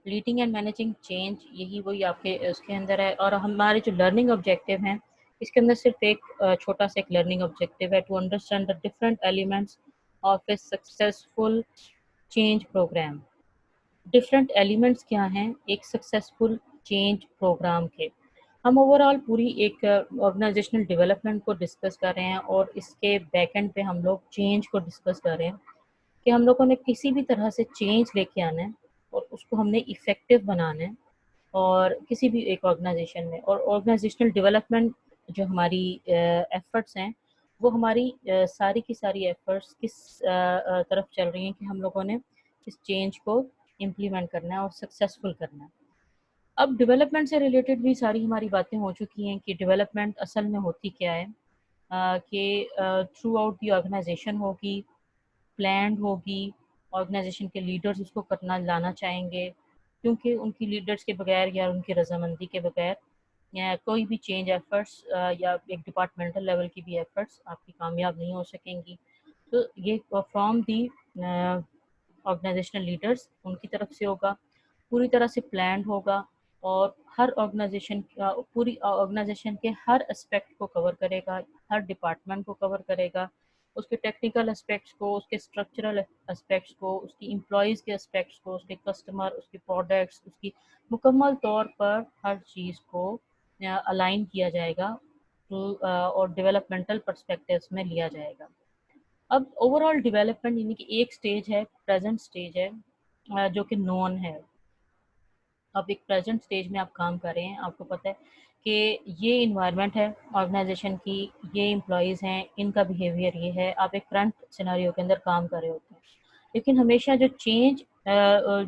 Leading and managing change, یہی وہی آپ کے اس کے اندر ہے. اور ہمارے جو لرننگ آبجیکٹیو ہیں اس کے اندر صرف ایک چھوٹا سا ایک لرننگ آبجیکٹیو ہے: to understand the different elements of a successful change program. Different elements کیا ہیں ایک سکسیزفل چینج پروگرام کے؟ ہم اوور آل پوری ایک آرگنائزیشنل ڈیولپمنٹ کو ڈسکس کر رہے ہیں، اور اس کے بیک اینڈ پہ ہم لوگ چینج کو ڈسکس کر رہے ہیں کہ ہم لوگوں نے کسی بھی طرح سے چینج لے کے آنا ہے اور اس کو ہم نے ایفیکٹو بنانا ہے، اور کسی بھی ایک آرگنائزیشن میں. اور آرگنائزیشنل ڈیولپمنٹ جو ہماری ایفرٹس ہیں وہ ہماری ساری کی ساری ایفرٹس کس طرف چل رہی ہیں کہ ہم لوگوں نے اس چینج کو امپلیمنٹ کرنا ہے اور سکسیزفل کرنا ہے. اب ڈیولپمنٹ سے ریلیٹڈ بھی ساری ہماری باتیں ہو چکی ہیں کہ ڈیولپمنٹ اصل میں ہوتی کیا ہے، کہ تھرو آؤٹ دی آرگنائزیشن ہوگی، پلانڈ ہوگی. آرگنائزیشن کے لیڈرز اس کو کرنا لانا چاہیں گے، کیونکہ ان کی لیڈرز کے بغیر یا ان کی رضامندی کے بغیر یا کوئی بھی چینج ایفرٹس یا ایک ڈپارٹمنٹل لیول کی بھی ایفرٹس آپ کی کامیاب نہیں ہو سکیں گی. تو یہ from the organizational leaders in کی طرف سے ہوگا، پوری طرح سے پلانڈ ہوگا، اور ہر آرگنائزیشن پوری آرگنائزیشن کے ہر اسپیکٹ کو کور کرے گا، ہر ڈپارٹمنٹ کو کور کرے گا، اس کے ٹیکنیکل اسپیکٹس کو، اس کے اسٹرکچرل اسپیکٹس کو، اس کی امپلائیز کے اسپیکٹس کو، اس کے کسٹمر، اس کے پروڈکٹس، اس کی مکمل طور پر ہر چیز کو الائن کیا جائے گا اور ڈیولپمنٹل پرسپیکٹیوز میں لیا جائے گا. اب اوور آل ڈیولپمنٹ یعنی کہ ایک سٹیج ہے، پریزنٹ سٹیج ہے جو کہ نون ہے. اب ایک پریزنٹ سٹیج میں آپ کام کر رہے ہیں، آپ کو پتہ ہے کہ یہ انوائرمنٹ ہے آرگنائزیشن کی، یہ امپلائیز ہیں، ان کا بیہیویئر یہ ہے. آپ ایک فرنٹ سیناریو کے اندر کام کر رہے ہوتے ہیں، لیکن ہمیشہ جو چینج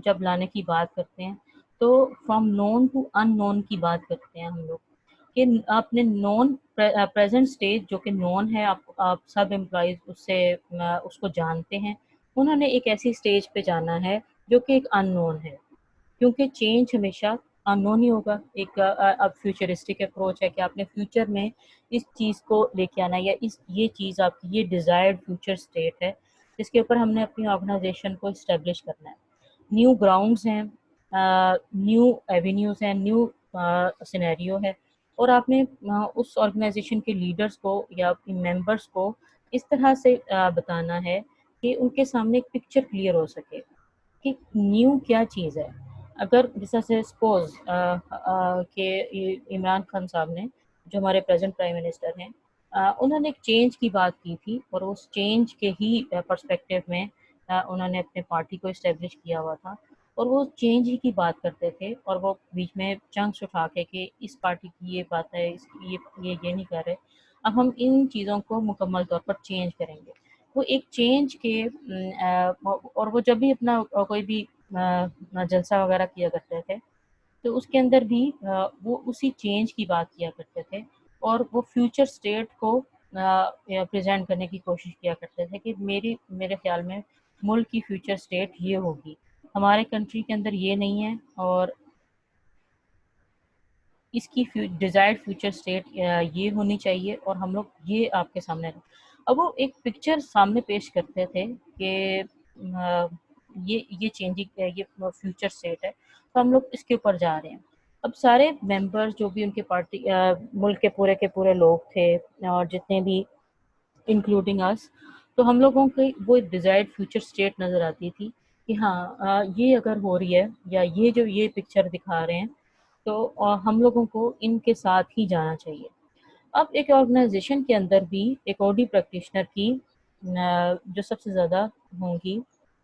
جب لانے کی بات کرتے ہیں تو فرام نون ٹو ان نون کی بات کرتے ہیں ہم لوگ، کہ آپ نے نون پریزنٹ سٹیج جو کہ نون ہے، آپ سب امپلائیز اس کو جانتے ہیں، انہوں نے ایک ایسی سٹیج پہ جانا ہے جو کہ ایک ان نون ہے، کیونکہ چینج ہمیشہ ان نون ہی ہوگا. ایک اب فیوچرسٹک اپروچ ہے کہ آپ نے فیوچر میں اس چیز کو لے کے آنا ہے، یا یہ چیز آپ کی یہ ڈیزائرڈ فیوچر اسٹیٹ ہے جس کے اوپر ہم نے اپنی آرگنائزیشن کو اسٹیبلش کرنا ہے. نیو گراؤنڈز ہیں، نیو ایونیوز ہیں، نیو سینیریو ہے، اور آپ نے اس آرگنائزیشن کے لیڈرز کو یا اپنی ممبرس کو اس طرح سے بتانا ہے کہ ان کے سامنے ایک پکچر کلیئر ہو سکے کہ نیو کیا چیز ہے. اگر جیسے سپوز کہ عمران خان صاحب نے، جو ہمارے پریزنٹ پرائم منسٹر ہیں، انہوں نے ایک چینج کی بات کی تھی، اور اس چینج کے ہی پرسپیکٹیو میں انہوں نے اپنے پارٹی کو اسٹیبلش کیا ہوا تھا، اور وہ چینج ہی کی بات کرتے تھے، اور وہ بیچ میں چنکس اٹھا کے کہ اس پارٹی کی یہ بات ہے، اس کی یہ نہیں کر رہے، اب ہم ان چیزوں کو مکمل طور پر چینج کریں گے. وہ ایک چینج کے اور وہ جب بھی اپنا کوئی بھی جلسہ وغیرہ کیا کرتے تھے تو اس کے اندر بھی وہ اسی چینج کی بات کیا کرتے تھے، اور وہ فیوچر اسٹیٹ کو پریزنٹ کرنے کی کوشش کیا کرتے تھے کہ میرے خیال میں ملک کی فیوچر اسٹیٹ یہ ہوگی، ہمارے کنٹری کے اندر یہ نہیں ہے، اور اس کی ڈیزائرڈ فیوچر اسٹیٹ یہ ہونی چاہیے، اور ہم لوگ یہ آپ کے سامنے اب وہ ایک پکچر سامنے پیش کرتے تھے کہ یہ چینجنگ یہ فیوچر اسٹیٹ ہے، تو ہم لوگ اس کے اوپر جا رہے ہیں. اب سارے ممبرز جو بھی ان کے پارٹی ملک کے پورے لوگ تھے، اور جتنے بھی انکلوڈنگ اس، تو ہم لوگوں کی وہ ڈیزائرڈ فیوچر اسٹیٹ نظر آتی تھی کہ ہاں یہ اگر ہو رہی ہے، یا یہ پکچر دکھا رہے ہیں، تو ہم لوگوں کو ان کے ساتھ ہی جانا چاہیے. اب ایک آرگنائزیشن کے اندر بھی ایک آڈی پریکٹیشنر کی جو سب سے زیادہ ہوں گی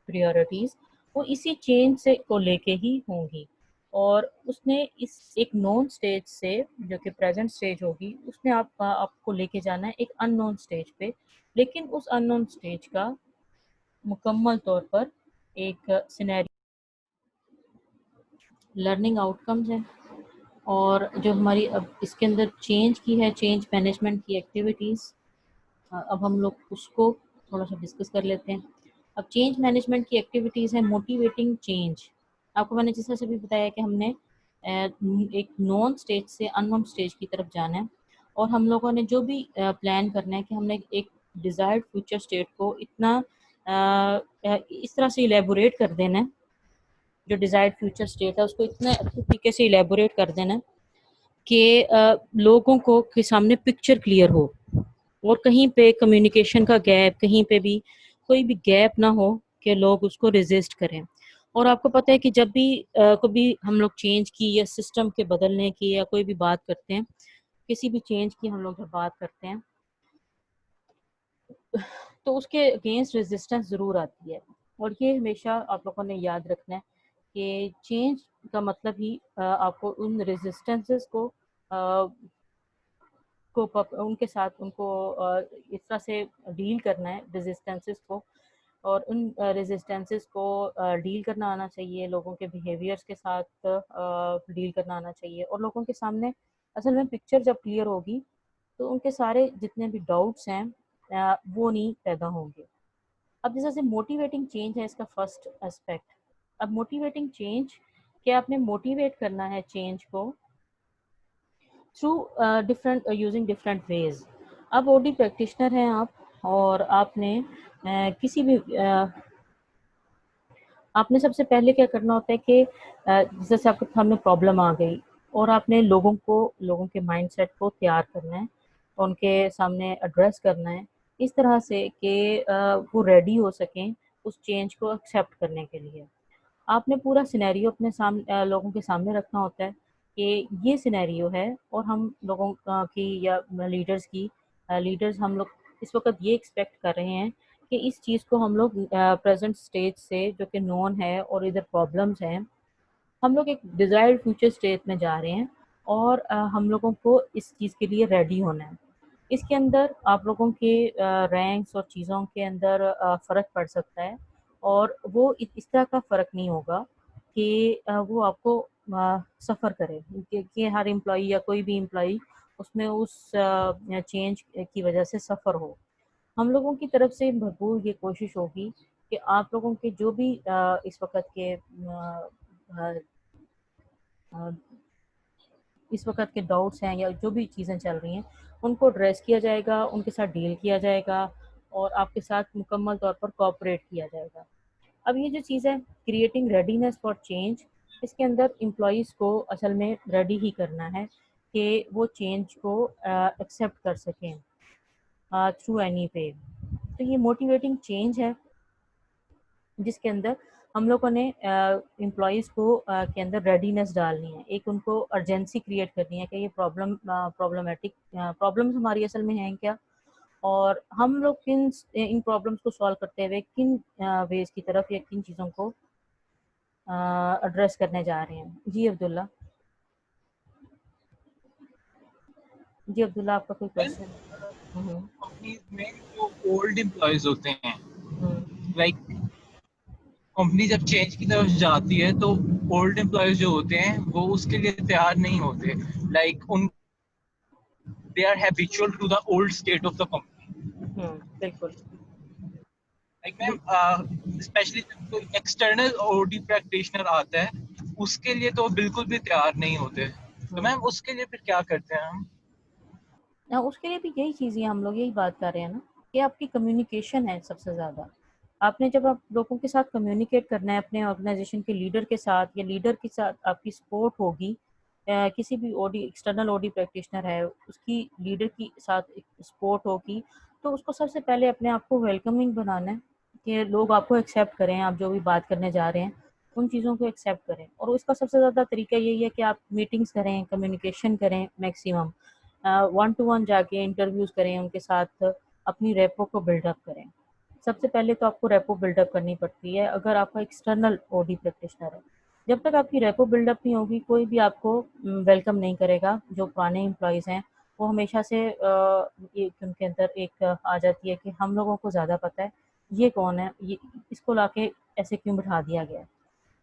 پریورٹیز، وہ اسی چینج سے کو لے کے ہی ہوں گی، اور اس نے اس ایک نون سٹیج سے جو کہ پریزنٹ سٹیج ہوگی، اس نے آپ کو لے کے جانا ہے ایک ان نون سٹیج پہ، لیکن اس ان نون سٹیج کا مکمل طور پر ایک سینیریو لرننگ آؤٹ کمز ہیں، اور جو ہماری اب اس کے اندر چینج کی ہے، چینج مینجمنٹ کی ایکٹیویٹیز، اب ہم لوگ اس کو تھوڑا سا ڈسکس کر لیتے ہیں. اب چینج مینجمنٹ کی ایکٹیویٹیز ہیں موٹیویٹنگ چینج. آپ کو میں نے جس طرح سے بھی بتایا کہ ہم نے ایک نون سٹیج سے ان نون سٹیج کی طرف جانا ہے، اور ہم لوگوں نے جو بھی پلان کرنا ہے کہ ہم نے ایک ڈیزائرڈ فیوچر اسٹیٹ کو اتنا اس طرح سے الیبوریٹ کر دینا ہے جو ڈیزائرڈ فیوچر اسٹیٹ ہے اس کو اتنے اچھے طریقے سے الیبوریٹ کر دینا کہ لوگوں کو کے سامنے پکچر کلیئر ہو، اور کہیں پہ کمیونیکیشن کا گیپ، کہیں پہ بھی کوئی بھی گیپ نہ ہو کہ لوگ اس کو ریزسٹ کریں۔ اور آپ کو پتہ ہے کہ جب بھی کبھی ہم لوگ چینج کی یا سسٹم کے بدلنے کی یا کوئی بھی بات کرتے ہیں، کسی بھی چینج کی ہم لوگ جب بات کرتے ہیں تو اس کے اگینسٹ ریزسٹنس ضرور آتی ہے، اور یہ ہمیشہ آپ لوگوں نے یاد رکھنا ہے کہ چینج کا مطلب ہی آپ کو ان ریزسٹنسز ان کے ساتھ ان کو اس طرح سے ڈیل کرنا ہے ریزسٹنسز کو، اور ان ریزسٹنسز کو ڈیل کرنا آنا چاہیے، لوگوں کے بیہیویئرس کے ساتھ ڈیل کرنا آنا چاہیے، اور لوگوں کے سامنے اصل میں پکچر جب کلیئر ہوگی تو ان کے سارے جتنے بھی ڈاؤٹس ہیں وہ نہیں پیدا ہوں گے۔ اب جیسے سے موٹیویٹنگ چینج ہے اس کا فرسٹ اسپیکٹ۔ اب موٹیویٹنگ چینج کہ آپ نے موٹیویٹ کرنا ہے چینج کو through different using different ways. اب او ڈی پریکٹیشنر ہیں آپ، اور آپ نے کسی بھی آپ نے سب سے پہلے کیا کرنا ہوتا ہے کہ جیسے آپ کے سامنے پرابلم آ گئی، اور آپ نے لوگوں کے مائنڈ سیٹ کو تیار کرنا ہے، ان کے سامنے ایڈریس کرنا ہے اس طرح سے کہ وہ ریڈی ہو سکیں اس چینج کو ایکسیپٹ کرنے کے لیے۔ آپ نے پورا سینیریو اپنے سامنے لوگوں کے سامنے رکھنا ہوتا ہے کہ یہ سینیریو ہے، اور ہم لوگوں کی یا لیڈرز ہم لوگ اس وقت یہ ایکسپیکٹ کر رہے ہیں کہ اس چیز کو ہم لوگ پریزنٹ اسٹیج سے جو کہ نون ہے اور ادھر پرابلمس ہیں، ہم لوگ ایک ڈیزائرڈ فیوچر اسٹیٹ میں جا رہے ہیں، اور ہم لوگوں کو اس چیز کے لیے ریڈی ہونا ہے۔ اس کے اندر آپ لوگوں کے رینکس اور چیزوں کے اندر فرق پڑ سکتا ہے، اور وہ اس طرح کا فرق نہیں ہوگا کہ وہ آپ کو سفر کرے، کہ ہر امپلائی یا کوئی بھی امپلائی اس میں اس چینج کی وجہ سے سفر ہو۔ ہم لوگوں کی طرف سے بھرپور یہ کوشش ہوگی کہ آپ لوگوں کے جو بھی اس وقت کے ڈاؤٹس ہیں یا جو بھی چیزیں چل رہی ہیں ان کو ایڈریس کیا جائے گا، ان کے ساتھ ڈیل کیا جائے گا، اور آپ کے ساتھ مکمل طور پر کوآپریٹ کیا جائے گا۔ اب یہ جو چیز ہے کریٹنگ ریڈینس فار چینج، اس کے اندر امپلائیز کو اصل میں ریڈی ہی کرنا ہے کہ وہ چینج کو ایکسیپٹ کر سکیں تھرو اینی وے۔ تو یہ موٹیویٹنگ چینج ہے جس کے اندر ہم لوگوں نے امپلائیز کو کے اندر ریڈینس ڈالنی ہے، ایک ان کو ارجنسی کریٹ کرنی ہے کہ یہ پرابلمس ہماری اصل میں ہیں کیا، اور ہم لوگ ان پرابلمس کو سالو کرتے ہوئے کن ویز کی طرف یا کن چیزوں کو ایڈریس کرنے جا رہے ہیں۔ جی عبداللہ، آپ کا کوئی کوشچن؟ کمپنیز میں جو اولڈ امپلائیز ہوتے ہیں، ہوں لائک کمپنی جب چینج کی طرف جاتی ہے تو اولڈ امپلائیز جو ہوتے ہیں وہ اس کے لیے تیار نہیں ہوتے، like in they are habitual to the old state of the company. بالکل لائک میم اسپیشلی جب کوئی ایکسٹرنل او ڈی پریکٹیشنر آتا ہے اس کے لیے تو بالکل بھی تیار نہیں ہوتے، تو میم اس کے لیے پھر کیا کرتے ہیں ہم؟ اس کے لیے بھی یہی چیزیں ہم لوگ یہی بات کر رہے ہیں نا کہ آپ کی کمیونیکیشن ہے سب سے زیادہ۔ آپ نے جب آپ لوگوں کے ساتھ کمیونیکیٹ کرنا ہے اپنے آرگنائزیشن کے لیڈر کے ساتھ، یا لیڈر کے ساتھ آپ کی سپورٹ ہوگی، کسی بھی ایکسٹرنل او ڈی پریکٹیشنر ہے اس کی لیڈر کی ساتھ سپورٹ ہوگی، تو اس کو سب سے پہلے اپنے آپ کو ویلکمنگ بنانا ہے کہ لوگ آپ کو ایکسیپٹ کریں، آپ جو بھی بات کرنے جا رہے ہیں ان چیزوں کو ایکسیپٹ کریں۔ اور اس کا سب سے زیادہ طریقہ یہی ہے کہ آپ میٹنگز کریں، کمیونیکیشن کریں میکسیمم، ون ٹو ون جا کے انٹرویوز کریں ان کے ساتھ، اپنی ریپو کو بلڈ اپ کریں۔ سب سے پہلے تو آپ کو ریپو بلڈ اپ کرنی پڑتی ہے اگر آپ کا ایکسٹرنل او ڈی پریکٹیشنر ہے۔ جب تک آپ کی ریپو بلڈ اپ نہیں ہوگی کوئی بھی آپ کو ویلکم نہیں کرے گا۔ جو پرانے امپلائیز ہیں وہ ہمیشہ سے ان کے اندر ایک آ جاتی ہے کہ ہم لوگوں کو زیادہ پتہ ہے یہ کون ہے، یہ اس کو لا کے ایسے کیوں بٹھا دیا گیا ہے۔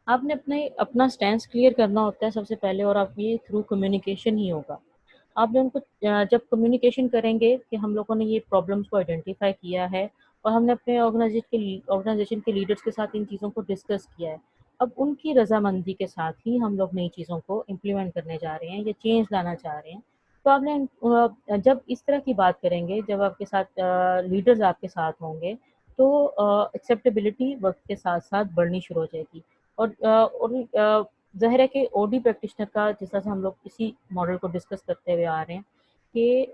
آپ نے اپنا سٹینس کلیئر کرنا ہوتا ہے سب سے پہلے، اور آپ یہ تھرو کمیونیکیشن ہی ہوگا۔ آپ نے ان کو جب کمیونیکیشن کریں گے کہ ہم لوگوں نے یہ پرابلمس کو آئیڈینٹیفائی کیا ہے اور ہم نے اپنے آرگنائزیشن کے لیڈرز کے ساتھ ان چیزوں کو ڈسکس کیا ہے، اب ان کی رضامندی کے ساتھ ہی ہم لوگ نئی چیزوں کو امپلیمنٹ کرنے جا رہے ہیں یا چینج لانا چاہ رہے ہیں، تو آپ نے جب اس طرح کی بات کریں گے، جب آپ کے ساتھ لیڈرز آپ کے ساتھ ہوں گے، تو ایکسیپٹیبلٹی وقت کے ساتھ ساتھ بڑھنی شروع ہو جائے گی۔ اور ظاہر ہے کہ او ڈی پریکٹیشنر کا جس طرح سے ہم لوگ اسی ماڈل کو ڈسکس کرتے ہوئے آ رہے ہیں کہ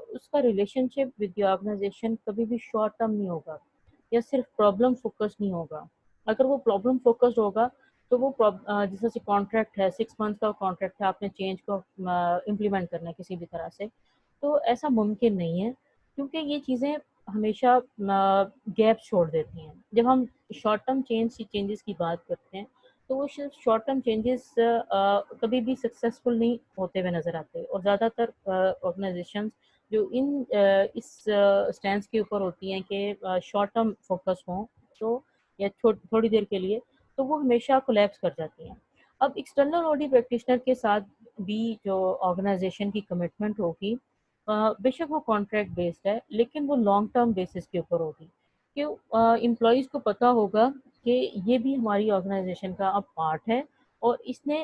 اس کا relation with the organization کبھی بھی شارٹ ٹرم نہیں ہوگا یا صرف پرابلم فوکس نہیں ہوگا. اگر وہ پرابلم فوکسڈ ہوگا تو وہ جس طرح سے کانٹریکٹ ہے 6 منتھ کا کانٹریکٹ ہے، آپ نے چینج کو امپلیمنٹ کرنا ہے کسی بھی طرح سے، تو ایسا ممکن نہیں ہے کیونکہ یہ چیزیں ہمیشہ گیپ چھوڑ دیتی ہیں. جب ہم شارٹ ٹرم چینجز کی بات کرتے ہیں تو وہ شارٹ ٹرم چینجز کبھی بھی سکسیزفل نہیں ہوتے ہوئے نظر آتے، اور زیادہ تر آرگنائزیشنز جو اس اسٹینس کے اوپر ہوتی ہیں کہ شارٹ ٹرم فوکس ہوں تو یا تھوڑی دیر کے لیے، تو وہ ہمیشہ کولیپس کر جاتی ہیں. اب ایکسٹرنل آڈیٹ پریکٹیشنر کے ساتھ بھی جو آرگنائزیشن کی کمٹمنٹ ہوگی، بے شک وہ کانٹریکٹ بیسڈ ہے لیکن وہ لانگ ٹرم بیسس کے اوپر ہوگی کہ امپلائیز کو پتہ ہوگا کہ یہ بھی ہماری آرگنائزیشن کا اب پارٹ ہے اور اس نے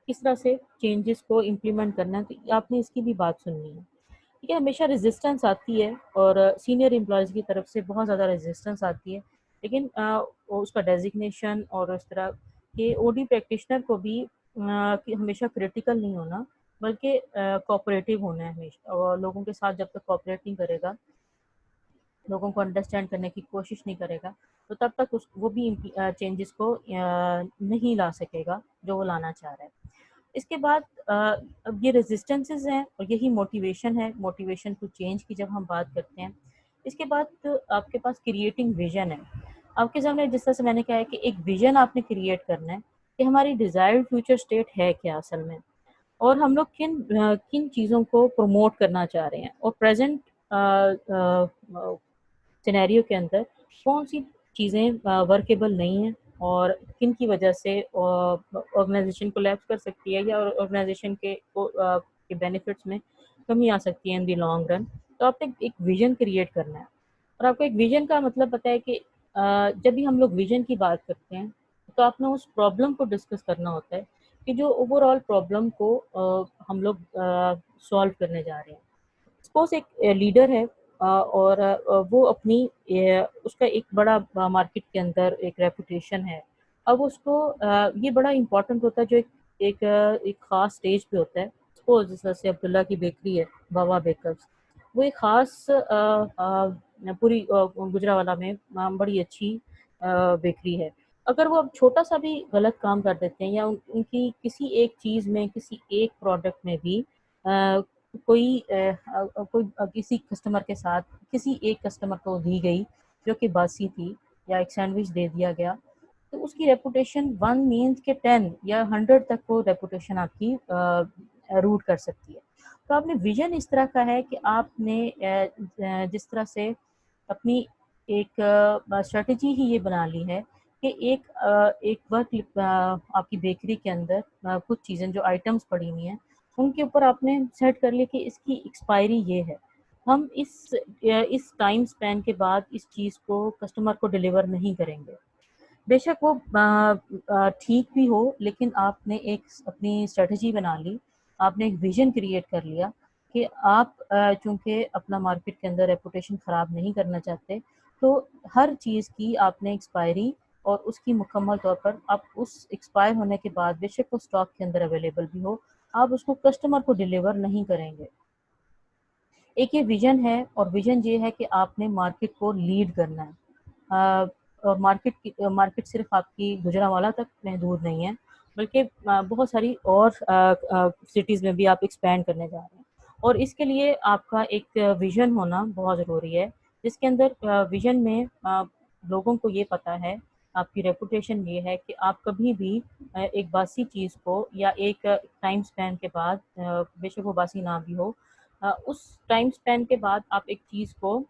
کس طرح سے چینجز کو امپلیمنٹ کرنا ہے. تو آپ نے اس کی بھی بات سننی ہے. ٹھیک ہے، ہمیشہ ریزسٹنس آتی ہے اور سینئر امپلائیز کی طرف سے بہت زیادہ ریزسٹنس آتی ہے، لیکن اس کا ڈیزگنیشن اور اس طرح کہ او ڈی پریکٹیشنر کو بھی کہ ہمیشہ کریٹیکل نہیں ہونا بلکہ کوآپریٹیو ہونا ہے ہمیشہ، اور لوگوں کے ساتھ جب تک کوآپریٹ نہیں کرے گا، لوگوں کو انڈرسٹینڈ کرنے کی کوشش نہیں کرے گا، تو تب تک وہ بھی چینجز کو نہیں لا سکے گا جو وہ لانا چاہ رہا ہے. اس کے بعد اب یہ ریزسٹنسز ہیں اور یہی موٹیویشن ہے، موٹیویشن ٹو چینج کی جب ہم بات کرتے ہیں. اس کے بعد آپ کے پاس کریٹنگ ویژن ہے. آپ کے سامنے جس طرح سے میں نے کہا ہے کہ ایک ویژن آپ نے کریٹ کرنا ہے کہ ہماری ڈیزائرڈ فیوچر اسٹیٹ ہے کیا اصل میں، اور ہم لوگ کن چیزوں کو پروموٹ کرنا چاہ رہے ہیں، اور پریزنٹ سینیریو کے اندر کون سی چیزیں ورکیبل نہیں ہیں اور کن کی وجہ سے آرگنائزیشن کو لیپس کر سکتی ہے یا آرگنائزیشن کے بینیفٹس میں کمی آ سکتی ہے ان دی لانگ رن. تو آپ نے ایک ویژن کریٹ کرنا ہے، اور آپ کو ایک ویژن کا مطلب پتہ ہے کہ جب بھی ہم لوگ ویژن کی بات کرتے ہیں تو آپ نے اس پرابلم کو ڈسکس کرنا ہوتا ہے کہ جو اوور آل پرابلم کو ہم لوگ سولو کرنے جا رہے ہیں. سپوز ایک لیڈر ہے اور وہ اپنی اس کا ایک بڑا مارکیٹ کے اندر ایک ریپوٹیشن ہے. اب اس کو یہ بڑا امپورٹنٹ ہوتا ہے جو ایک خاص اسٹیج پہ ہوتا ہے. سپوز جیسے عبداللہ کی بیکری ہے، بابا بیکرز، وہ ایک خاص پوری گجرانوالہ میں بڑی اچھی بیکری ہے. اگر وہ اب چھوٹا سا بھی غلط کام کر دیتے ہیں یا ان کی کسی ایک چیز میں کسی ایک پروڈکٹ میں بھی کوئی کسی کسٹمر کے ساتھ کسی ایک کسٹمر کو دی گئی جو کہ باسی تھی یا ایک سینڈوچ دے دیا گیا، تو اس کی ریپوٹیشن 1 مینس کے 10 یا 100 تک وہ ریپوٹیشن آپ کی روٹ کر سکتی ہے. تو آپ نے ویژن اس طرح کا ہے کہ آپ نے جس طرح سے اپنی ایک اسٹریٹجی ہی یہ بنا لی ہے کہ ایک وقت آپ کی بیکری کے اندر کچھ چیزیں جو آئٹمس پڑی ہوئی ہیں ان کے اوپر آپ نے سیٹ کر لی کہ اس کی ایکسپائری یہ ہے، ہم اس ٹائم سپین کے بعد اس چیز کو کسٹمر کو ڈیلیور نہیں کریں گے. بے شک وہ ٹھیک بھی ہو، لیکن آپ نے ایک اپنی اسٹریٹجی بنا لی، آپ نے ایک ویژن کریٹ کر لیا کہ آپ چونکہ اپنا مارکیٹ کے اندر ریپوٹیشن خراب نہیں کرنا چاہتے، تو ہر چیز کی آپ نے ایکسپائری اور اس کی مکمل طور پر آپ اس ایکسپائر ہونے کے بعد بے شک وہ اسٹاک کے اندر اویلیبل بھی ہو، آپ اس کو کسٹمر کو ڈیلیور نہیں کریں گے. ایک یہ ویژن ہے، اور ویژن یہ ہے کہ آپ نے مارکیٹ کو لیڈ کرنا ہے. مارکیٹ صرف آپ کی گجرانوالہ تک محدود نہیں ہے بلکہ بہت ساری اور سٹیز میں بھی آپ ایکسپینڈ کرنے جا رہے ہیں، اور اس کے لیے آپ کا ایک ویژن ہونا بہت ضروری ہے جس کے اندر ویژن میں لوگوں کو یہ پتہ ہے، آپ کی ریپوٹیشن یہ ہے کہ آپ کبھی بھی ایک باسی چیز کو یا ایک ٹائم سپین کے بعد بے شک وہ باسی نہ بھی ہو، اس ٹائم سپین کے بعد آپ ایک چیز کو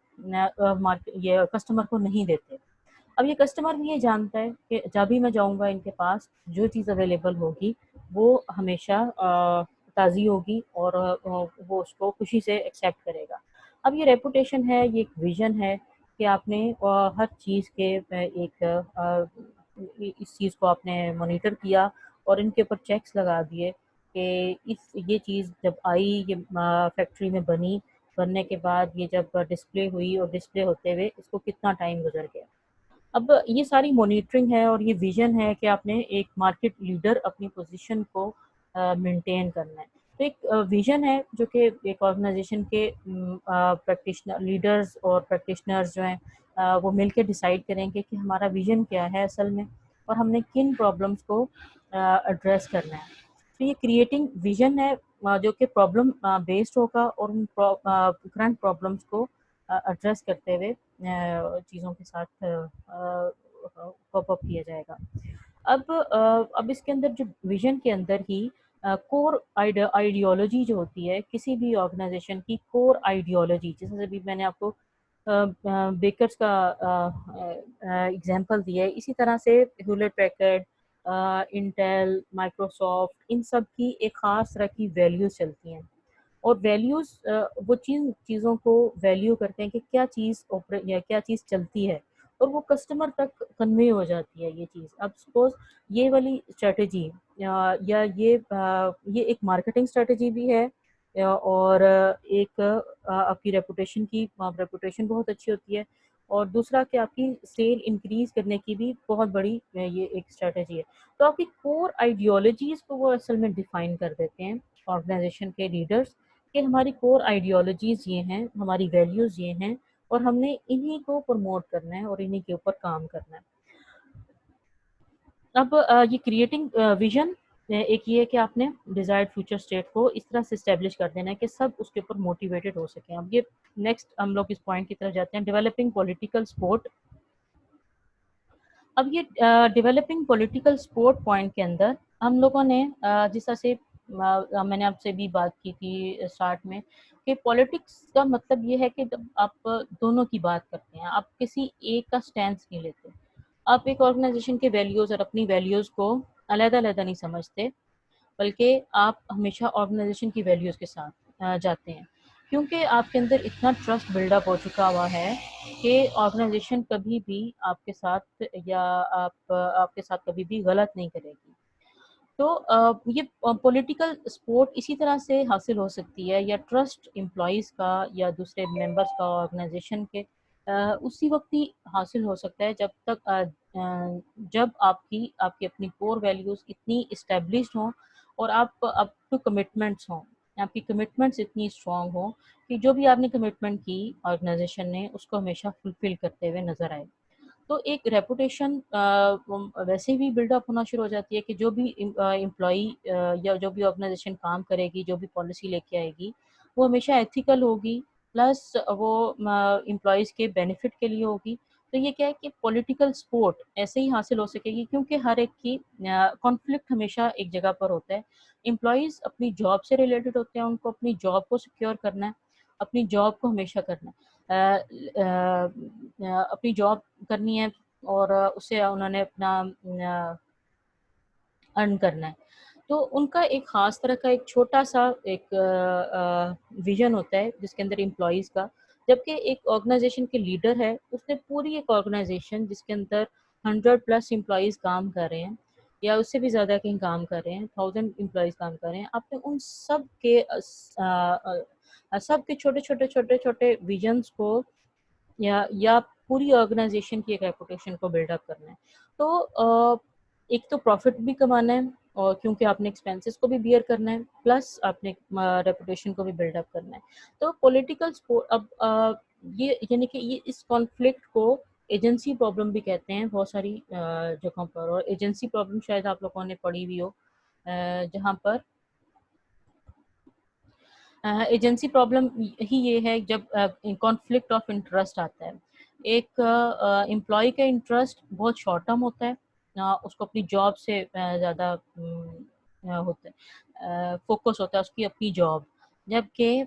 یہ کسٹمر کو نہیں دیتے. اب یہ کسٹمر بھی یہ جانتا ہے کہ جب بھی میں جاؤں گا ان کے پاس جو چیز اویلیبل ہوگی وہ ہمیشہ تازی ہوگی اور وہ اس کو خوشی سے ایکسیپٹ کرے گا. اب یہ ریپوٹیشن ہے، یہ ایک ویژن ہے کہ آپ نے ہر چیز کے ایک اس چیز کو آپ نے مانیٹر کیا اور ان کے اوپر چیکس لگا دیے کہ یہ چیز جب آئی، یہ فیکٹری میں بننے کے بعد یہ جب ڈسپلے ہوئی اور ڈسپلے ہوتے ہوئے اس کو کتنا ٹائم گزر گیا. اب یہ ساری مانیٹرنگ ہے اور یہ ویژن ہے کہ آپ نے ایک مارکیٹ لیڈر اپنی پوزیشن کو مینٹین کرنا ہے. تو ایک ویژن ہے جو کہ ایک آرگنائزیشن کے پریکٹیشنر لیڈرز اور پریکٹیشنرز جو ہیں وہ مل کے ڈیسائیڈ کریں گے کہ ہمارا ویژن کیا ہے اصل میں اور ہم نے کن پرابلمس کو ایڈریس کرنا ہے. تو یہ کریٹنگ ویژن ہے جو کہ پرابلم بیسڈ ہوگا اور ان کرنٹ پرابلمس کو ایڈریس کرتے ہوئے چیزوں کے ساتھ کوپ اپ کیا جائے گا. اب اس کے اندر جو ویژن کے اندر ہی کور آئیڈیالوجی جو ہوتی ہے کسی بھی آرگنائزیشن کی کور آئیڈیالوجی، جیسے ابھی میں نے آپ کو بیکرز کا اگزامپل دیا ہے، اسی طرح سے ہیولٹ پیکرڈ، انٹیل، مائکروسافٹ، ان سب کی ایک خاص طرح کی ویلیوز چلتی ہیں. اور ویلیوز وہ چیزوں کو ویلیو کرتے ہیں کہ کیا چیز یا کیا چیز چلتی ہے اور وہ کسٹمر تک کنوے ہو جاتی ہے یہ چیز. اب سپوز یہ والی اسٹریٹجی یا یہ ایک مارکیٹنگ اسٹریٹجی بھی ہے اور ایک آپ کی ریپوٹیشن بہت اچھی ہوتی ہے، اور دوسرا کہ آپ کی سیل انکریز کرنے کی بھی بہت بڑی یہ ایک اسٹریٹجی ہے. تو آپ کی کور آئیڈیالوجیز کو وہ اصل میں ڈیفائن کر دیتے ہیں آرگنائزیشن کے لیڈرز کہ ہماری کور آئیڈیالوجیز یہ ہیں، ہماری ویلیوز یہ ہیں اور ہم نے انہی کو پروموٹ کرنا ہے اور انہی کے اوپر کام کرنا ہے. اب یہ کریٹنگ ویژن ایک یہ ہے کہ آپ نے ڈیزائرڈ فیوچر اسٹیٹ کو اس طرح سے اسٹیبلش کر دینا ہے کہ سب اس کے اوپر موٹیویٹڈ ہو سکیں. اب یہ نیکسٹ ہم لوگ اس پوائنٹ کی طرف جاتے ہیں، ڈیولپنگ پولیٹیکل سپورٹ. اب یہ ڈیولپنگ پولیٹیکل سپورٹ پوائنٹ کے اندر ہم لوگوں نے جس طرح سے میں نے آپ سے بھی بات کی تھی اسٹارٹ میں کہ پولیٹکس کا مطلب یہ ہے کہ جب آپ دونوں کی بات کرتے ہیں، آپ کسی ایک کا سٹینس نہیں لیتے. آپ ایک آرگنائزیشن کے ویلیوز اور اپنی ویلیوز کو علیحدہ علیحدہ نہیں سمجھتے، بلکہ آپ ہمیشہ آرگنائزیشن کی ویلیوز کے ساتھ جاتے ہیں، کیونکہ آپ کے اندر اتنا ٹرسٹ بلڈ اپ ہو چکا ہوا ہے کہ آرگنائزیشن کبھی بھی آپ کے ساتھ یا آپ کے ساتھ کبھی بھی غلط نہیں کرے گی. تو یہ پولیٹیکل سپورٹ اسی طرح سے حاصل ہو سکتی ہے یا ٹرسٹ امپلائیز کا یا دوسرے ممبرس کا آرگنائزیشن کے اسی وقت ہی حاصل ہو سکتا ہے جب آپ کی اپنی کور ویلیوز اتنی اسٹیبلشڈ ہوں اور آپ ٹو کمٹمنٹس ہوں، آپ کی کمٹمنٹس اتنی اسٹرانگ ہوں کہ جو بھی آپ نے کمٹمنٹ کی آرگنائزیشن نے اس کو ہمیشہ فلفل کرتے ہوئے نظر آئے. تو ایک ریپوٹیشن ویسے بھی بلڈ اپ ہونا شروع ہو جاتی ہے کہ جو بھی امپلائی یا جو بھی آرگنائزیشن کام کرے گی، جو بھی پالیسی لے کے آئے گی، وہ ہمیشہ ایتھیکل ہوگی، پلس وہ امپلائیز کے بینیفٹ کے لیے ہوگی. تو یہ کیا ہے کہ پولیٹیکل سپورٹ ایسے ہی حاصل ہو سکے گی کیونکہ ہر ایک کی کانفلکٹ ہمیشہ ایک جگہ پر ہوتا ہے. امپلائیز اپنی جاب سے ریلیٹڈ ہوتے ہیں، ان کو اپنی جاب کو سیکیور کرنا ہے، اپنی جاب کو ہمیشہ کرنا ہے، اپنی جاب کرنی ہے اور اسے انہوں نے اپنا ارن کرنا ہے. تو ان کا ایک خاص طرح کا ایک چھوٹا سا ایک ویژن ہوتا ہے جس کے اندر امپلائیز کا، جبکہ ایک آرگنائزیشن کے لیڈر ہے اس نے پوری ایک آرگنائزیشن جس کے اندر 100+ امپلائیز کام کر رہے ہیں یا اس سے بھی زیادہ کہیں کام کر رہے ہیں، 1000 امپلائیز کام کر رہے ہیں، آپ نے ان سب کے چھوٹے ویژنس کو یا پوری آرگنائزیشن کی ایک ریپوٹیشن کو بلڈ اپ کرنا ہے. تو ایک تو پروفٹ بھی کمانا ہے اور کیونکہ آپ نے ایکسپینسز کو بھی بیئر کرنا ہے، پلس آپ نے ریپوٹیشن کو بھی بلڈ اپ کرنا ہے. تو پولیٹیکل سپورٹ اب یہ یعنی کہ یہ اس کانفلکٹ کو ایجنسی پرابلم بھی کہتے ہیں بہت ساری جگہوں پر، اور ایجنسی پرابلم شاید آپ لوگوں نے پڑھی ہوئی ہو جہاں پر ایجنسی پرابلم ہی یہ ہے جب کانفلکٹ آف انٹرسٹ آتا ہے. ایک امپلائی کا انٹرسٹ بہت شارٹ ٹرم ہوتا ہے، اس کو اپنی جاب سے زیادہ ہوتا ہے، فوکس ہوتا ہے اس کی اپنی جاب، جبکہ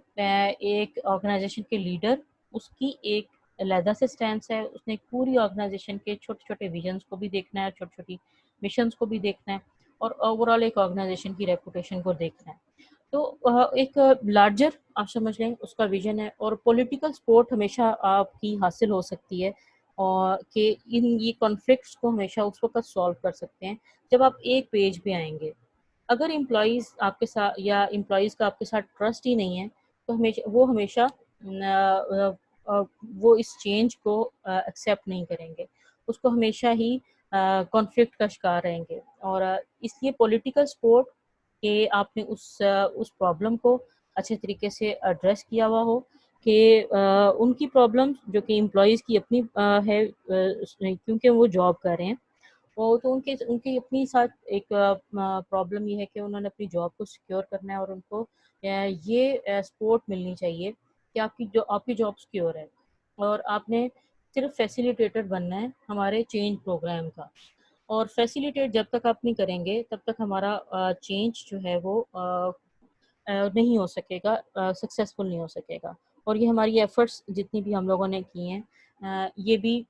ایک آرگنائزیشن کے لیڈر اس کی ایک علیحدہ سے سٹینس ہے، اس نے پوری آرگنائزیشن کے چھوٹے ویژنس کو بھی دیکھنا ہے، چھوٹی چھوٹی مشنس کو بھی دیکھنا ہے اور اوور آل ایک آرگنائزیشن کی ریپوٹیشن کو دیکھنا ہے. تو ایک لارجر آپ سمجھ لیں اس کا ویژن ہے. اور پولیٹیکل سپورٹ ہمیشہ آپ کی حاصل ہو سکتی ہے اور کہ یہ کانفلکٹس کو ہمیشہ اس وقت سالو کر سکتے ہیں جب آپ ایک پیج پہ آئیں گے. اگر امپلائیز آپ کے ساتھ یا امپلائیز کا آپ کے ساتھ ٹرسٹ ہی نہیں ہے تو ہمیشہ وہ اس چینج کو ایکسیپٹ نہیں کریں گے. اس کو ہمیشہ ہی کانفلکٹ کا شکار رہیں گے. اور اس لیے پولیٹیکل سپورٹ کہ آپ نے اس پرابلم کو اچھے طریقے سے ایڈریس کیا ہوا ہو کہ ان کی پرابلم جو کہ امپلائیز کی اپنی ہے کیونکہ وہ جاب کر رہے ہیں، وہ تو ان کی اپنی ساتھ ایک پرابلم یہ ہے کہ انہوں نے اپنی جاب کو سیکیور کرنا ہے، اور ان کو یہ سپورٹ ملنی چاہیے کہ آپ کی جاب سیکیور ہے، اور آپ نے صرف فیسیلیٹیٹر بننا ہے ہمارے چینج پروگرام کا. اور فیسیلیٹیٹ جب تک آپ نہیں کریں گے تب تک ہمارا چینج جو ہے وہ نہیں ہو سکے گا، سکسیزفل نہیں ہو سکے گا. اور یہ ہماری ایفرٹس جتنی بھی ہم لوگوں نے کی ہیں یہ بھی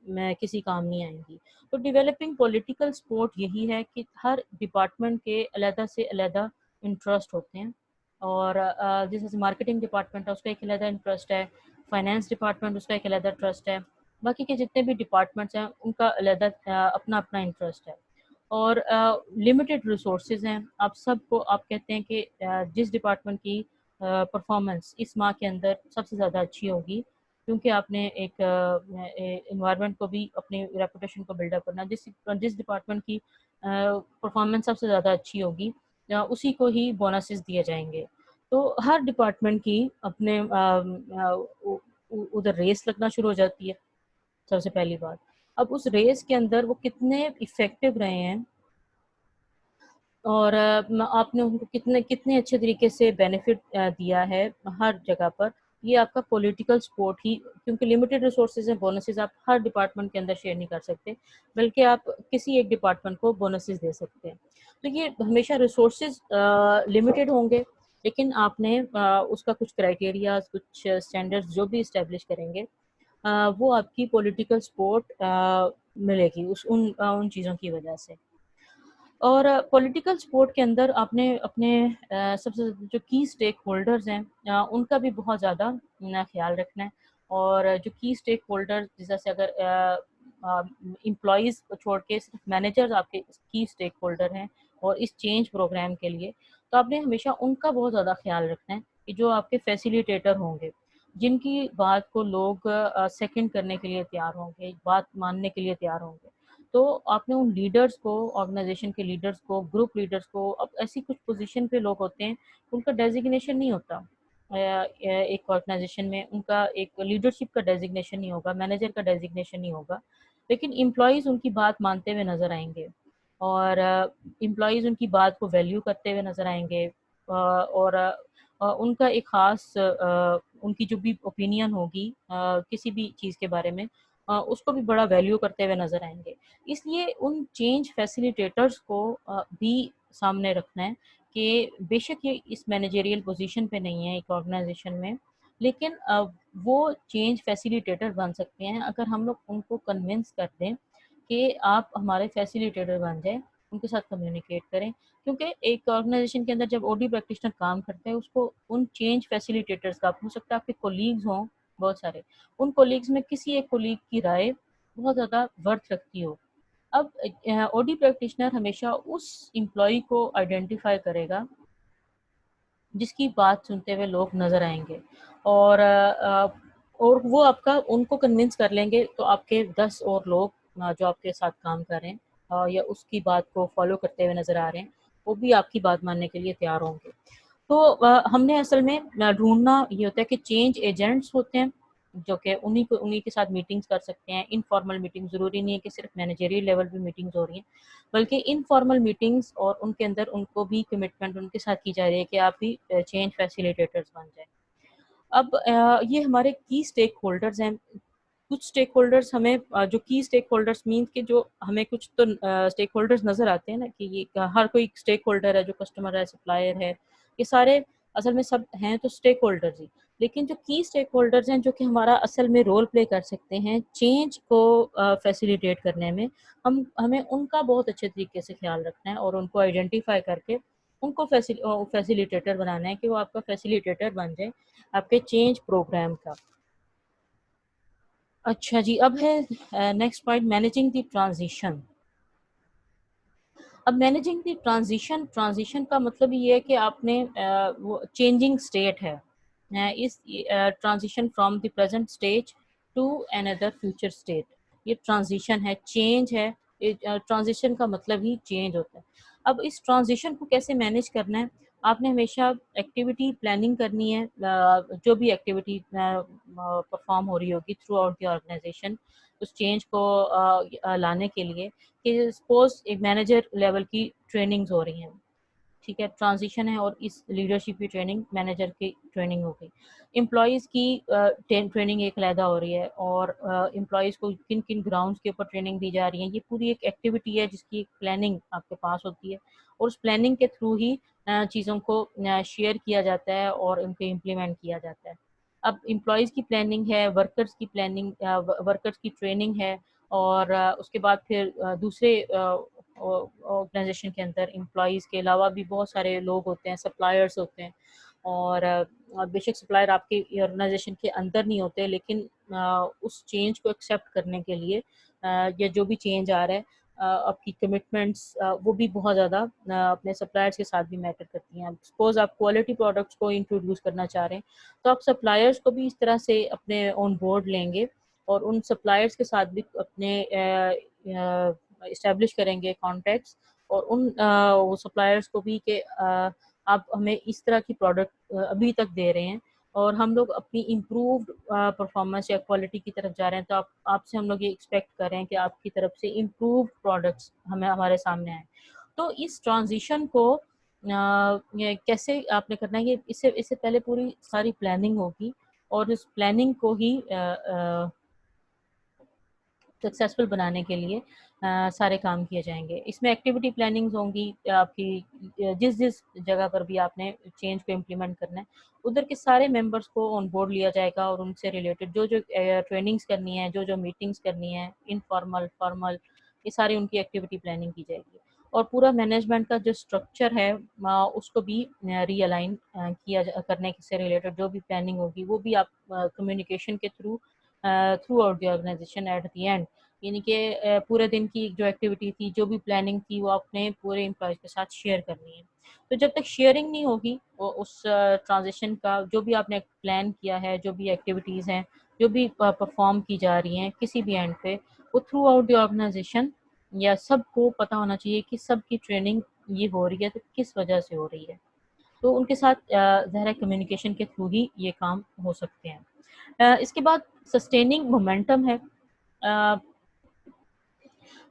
کسی کام نہیں آئیں گی. تو ڈیولپنگ پولیٹیکل سپورٹ یہی ہے کہ ہر ڈپارٹمنٹ کے علیحدہ سے علیحدہ انٹرسٹ ہوتے ہیں، اور جیسے مارکیٹنگ ڈپارٹمنٹ ہے اس کا ایک علیحدہ انٹرسٹ ہے، فائنینس ڈپارٹمنٹ اس کا ایک علیحدہ ٹرسٹ ہے، باقی کے جتنے بھی ڈپارٹمنٹس ہیں ان کا علیحدہ اپنا اپنا انٹرسٹ ہے. اور لمیٹڈ ریسورسز ہیں. آپ سب کو آپ کہتے ہیں کہ جس ڈپارٹمنٹ کی پرفارمنس اس ماہ کے اندر سب سے زیادہ اچھی ہوگی، کیونکہ آپ نے ایک انوائرمنٹ کو بھی اپنی ریپوٹیشن کو بلڈ اپ کرنا، جس ڈپارٹمنٹ کی پرفارمنس سب سے زیادہ اچھی ہوگی اسی کو ہی بونسز دیے جائیں گے. تو ہر ڈپارٹمنٹ کی اپنے ادھر ریس لگنا شروع ہو جاتی ہے سب سے پہلی بات. اب اس ریس کے اندر وہ کتنے افیکٹو رہے ہیں اور آپ نے ان کو کتنے اچھے طریقے سے بینیفٹ دیا ہے ہر جگہ پر، یہ آپ کا پولیٹیکل سپورٹ ہی، کیونکہ لمیٹڈ ریسورسز ہیں، بونسز آپ ہر ڈپارٹمنٹ کے اندر شیئر نہیں کر سکتے، بلکہ آپ کسی ایک ڈپارٹمنٹ کو بونسز دے سکتے ہیں. تو یہ ہمیشہ ریسورسز لمیٹڈ ہوں گے، لیکن آپ نے اس کا کچھ کرائٹیریاز، کچھ اسٹینڈرڈز جو بھی اسٹیبلش کریں گے وہ آپ کی پولیٹیکل سپورٹ ملے گی ان چیزوں کی وجہ سے. اور پولیٹیکل سپورٹ کے اندر آپ نے اپنے سب سے جو کی اسٹیک ہولڈرز ہیں ان کا بھی بہت زیادہ خیال رکھنا ہے. اور جو کی اسٹیک ہولڈر جیسے اگر امپلائیز کو چھوڑ کے صرف مینیجرز آپ کے کی اسٹیک ہولڈر ہیں اور اس چینج پروگرام کے لیے، تو آپ نے ہمیشہ ان کا بہت زیادہ خیال رکھنا ہے کہ جو آپ کے فیسیلیٹیٹر ہوں گے، جن کی بات کو لوگ سیکنڈ کرنے کے لیے تیار ہوں گے، بات ماننے کے لیے تیار ہوں گے. تو آپ نے ان لیڈرز کو، آرگنائزیشن کے لیڈرز کو، گروپ لیڈرز کو، اب ایسی کچھ پوزیشن پہ لوگ ہوتے ہیں ان کا ڈیزگنیشن نہیں ہوتا ایک آرگنائزیشن میں، ان کا ایک لیڈرشپ کا ڈیزگنیشن نہیں ہوگا، مینیجر کا ڈیزگنیشن نہیں ہوگا، لیکن امپلائیز ان کی بات مانتے ہوئے نظر آئیں گے، اور امپلائیز ان کی بات کو ویلیو کرتے ہوئے نظر آئیں گے، اور ان کا ایک خاص ان کی جو بھی اوپینین ہوگی کسی بھی چیز کے بارے میں اس کو بھی بڑا ویلیو کرتے ہوئے نظر آئیں گے. اس لیے ان چینج فیسیلیٹیٹرز کو بھی سامنے رکھنا ہے کہ بے شک یہ اس مینیجریل پوزیشن پہ نہیں ہے ایک آرگنائزیشن میں، لیکن وہ چینج فیسیلیٹیٹر بن سکتے ہیں اگر ہم لوگ ان کو کنونس کر دیں کہ آپ ہمارے فیسیلیٹیٹر بن جائیں، ان کے ساتھ کمیونیکیٹ کریں. کیونکہ ایک آرگنائزیشن کے اندر جب او ڈی پریکٹیشنر کام کرتے ہیں اس کو ان چینج فیسیلیٹیٹرز کا، ہو سکتا ہے آپ کے کولیگز ہوں بہت سارے، ان کولیگز میں کسی ایک کولیگ کی رائے بہت زیادہ ورتھ رکھتی ہو. اب او ڈی پریکٹیشنر ہمیشہ اس امپلائی کو آئیڈینٹیفائی کرے گا جس کی بات سنتے ہوئے لوگ نظر آئیں گے، اور وہ آپ کا ان کو کنونس کر لیں گے تو آپ کے 10 اور لوگ جو آپ کے ساتھ کام کر رہے ہیں یا اس کی بات کو فالو کرتے ہوئے نظر آ رہے ہیں وہ بھی آپ کی بات ماننے کے لیے تیار ہوں گے. تو ہم نے اصل میں ڈھونڈنا یہ ہوتا ہے کہ چینج ایجنٹس ہوتے ہیں جو کہ انہی کے ساتھ میٹنگز کر سکتے ہیں. انفارمل میٹنگ، ضروری نہیں ہے کہ صرف مینیجریل لیول پہ میٹنگز ہو رہی ہیں، بلکہ انفارمل میٹنگز، اور ان کے اندر ان کو بھی کمٹمنٹ ان کے ساتھ کی جا رہی ہے کہ آپ بھی چینج فیسیلیٹیٹرز بن جائیں. اب یہ ہمارے کی اسٹیک ہولڈرز ہیں. کچھ اسٹیک ہولڈرز ہمیں جو کی اسٹیک ہولڈرز مینس کہ جو ہمیں کچھ تو اسٹیک ہولڈرز نظر آتے ہیں نا کہ یہ ہر کوئی اسٹیک ہولڈر ہے، جو کسٹمر ہے، سپلائر ہے، یہ سارے اصل میں سب ہیں تو اسٹیک ہولڈرز ہی. لیکن جو کی اسٹیک ہولڈرز ہیں جو کہ ہمارا اصل میں رول پلے کر سکتے ہیں چینج کو فیسیلیٹیٹ کرنے میں، ہمیں ان کا بہت اچھے طریقے سے خیال رکھنا ہے اور ان کو آئیڈینٹیفائی کر کے ان کو فیسیلیٹیٹر بنانا ہے کہ وہ آپ کا فیسیلیٹیٹر بن جائے آپ کے چینج پروگرام کا. اچھا جی، اب ہے next point, managing the transition. اب مینیجنگ دی ٹرانزیشن کا مطلب یہ ہے کہ آپ نے وہ چینجنگ اسٹیٹ ہے، اس transition from the present stage to اندر فیوچر اسٹیٹ. یہ ٹرانزیشن ہے، چینج ہے. ٹرانزیشن کا مطلب ہی چینج ہوتا ہے. اب اس ٹرانزیشن کو کیسے مینیج کرنا ہے؟ آپ نے ہمیشہ ایکٹیویٹی پلاننگ کرنی ہے. جو بھی ایکٹیویٹی پرفارم ہو رہی ہوگی تھرو آؤٹ دی آرگنائزیشن اس چینج کو لانے کے لیے، کہ سپوز ایک مینیجر لیول کی ٹریننگز ہو رہی ہیں، ٹھیک ہے، ٹرانزیشن ہے، اور اس لیڈرشپ کی ٹریننگ، مینیجر کی ٹریننگ ہو گئی. امپلائیز کی ٹریننگ ایک علیحدہ ہو رہی ہے، اور امپلائیز کو کن کن گراؤنڈس کے اوپر ٹریننگ دی جا رہی ہے. یہ پوری ایک ایکٹیویٹی ہے جس کی ایک پلاننگ آپ کے پاس ہوتی ہے، اور اس پلاننگ کے تھرو ہی چیزوں کو شیئر کیا جاتا ہے اور ان کو امپلیمنٹ کیا جاتا ہے. اب امپلائیز کی پلاننگ ہے، ورکرز کی پلاننگ، ورکرز کی ٹریننگ ہے، اور اس کے بعد پھر دوسرے آرگنائزیشن کے اندر امپلائیز کے علاوہ بھی بہت سارے لوگ ہوتے ہیں، سپلائرس ہوتے ہیں، اور بے شک سپلائر آپ کی آرگنائزیشن کے اندر نہیں ہوتے، لیکن اس چینج کو ایکسیپٹ کرنے کے لیے یا جو بھی چینج آ رہا ہے، آپ کی کمٹمنٹس وہ بھی بہت زیادہ اپنے سپلائرس کے ساتھ بھی میٹر کرتی ہیں. سپوز آپ کوالٹی پروڈکٹس کو انٹروڈیوس کرنا چاہ رہے ہیں تو آپ سپلائرس کو بھی اس طرح سے اپنے آن بورڈ لیں گے، اور ان سپلائرس کے ساتھ بھی اپنے اسٹیبلش کریں گے کانٹیکٹس، اور ان سپلائرس کو بھی کہ آپ ہمیں اس طرح کی پروڈکٹ ابھی تک دے رہے ہیں، اور ہم لوگ اپنی امپرووڈ پرفارمنس یا کوالٹی کی طرف جا رہے ہیں، تو آپ سے ہم لوگ یہ ایکسپیکٹ کر رہے ہیں کہ آپ کی طرف سے امپرووڈ پروڈکٹس ہمارے سامنے آئیں. تو اس ٹرانزیشن کو کیسے آپ نے کرنا ہے، یہ اس سے پہلے پوری ساری پلاننگ ہوگی، اور اس پلاننگ کو ہی سکسیزفل بنانے کے لیے سارے کام کیے جائیں گے. اس میں ایکٹیویٹی پلاننگز ہوں گی، آپ کی جس جگہ پر بھی آپ نے چینج کو امپلیمنٹ کرنا ہے ادھر کے سارے ممبرس کو آن بورڈ لیا جائے گا، اور ان سے ریلیٹڈ جو ٹریننگز کرنی ہے، جو میٹنگز کرنی ہے، انفارمل فارمل، یہ ساری ان کی ایکٹیویٹی پلاننگ کی جائے گی. اور پورا مینجمنٹ کا جو اسٹرکچر ہے اس کو بھی ری الائن کرنے سے ریلیٹڈ جو بھی پلاننگ ہوگی وہ بھی آپ کمیونیکیشن کے throughout the organization at the end, یعنی کہ پورے دن کی جو ایکٹیویٹی تھی، جو بھی پلاننگ تھی، وہ آپ نے پورے امپلائیز کے ساتھ شیئر کرنی ہے. تو جب تک شیئرنگ نہیں ہوگی اس ٹرانزیشن کا، جو بھی آپ نے پلان کیا ہے، جو بھی ایکٹیویٹیز ہیں، جو بھی پرفارم کی جا رہی ہیں کسی بھی اینڈ پہ، وہ تھرو آؤٹ دی آرگنائزیشن یا سب کو پتہ ہونا چاہیے کہ سب کی ٹریننگ یہ ہو رہی ہے تو کس وجہ سے ہو رہی ہے. تو ان کے ساتھ ظاہر کمیونیکیشن کے تھرو ہی یہ کام ہو سکتے ہیں. اس کے بعد سسٹیننگ مومنٹم ہے.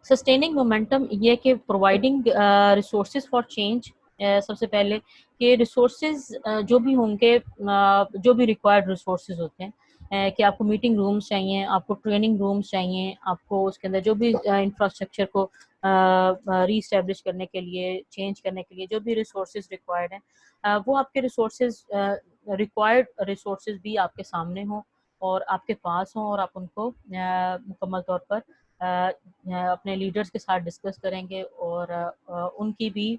سسٹیننگ مومنٹم یہ کہ پرووائڈنگ ریسورسز فار چینج. سب سے پہلے کہ ریسورسز جو بھی ہوں گے، جو بھی ریکوائرڈ ریسورسز ہوتے ہیں، کہ آپ کو میٹنگ رومز چاہیے، آپ کو ٹریننگ رومز چاہیے، آپ کو اس کے اندر جو بھی انفراسٹرکچر کو ری اسٹیبلش کرنے کے لیے، چینج کرنے کے لیے جو بھی ریسورسز ریکوائرڈ ہیں، وہ آپ کے ریسورسز ریکوائرڈ ریسورسز بھی آپ کے سامنے ہوں اور آپ کے پاس ہوں، اور آپ ان کو مکمل طور پر اپنے لیڈرز کے ساتھ ڈسکس کریں گے، اور ان کی بھی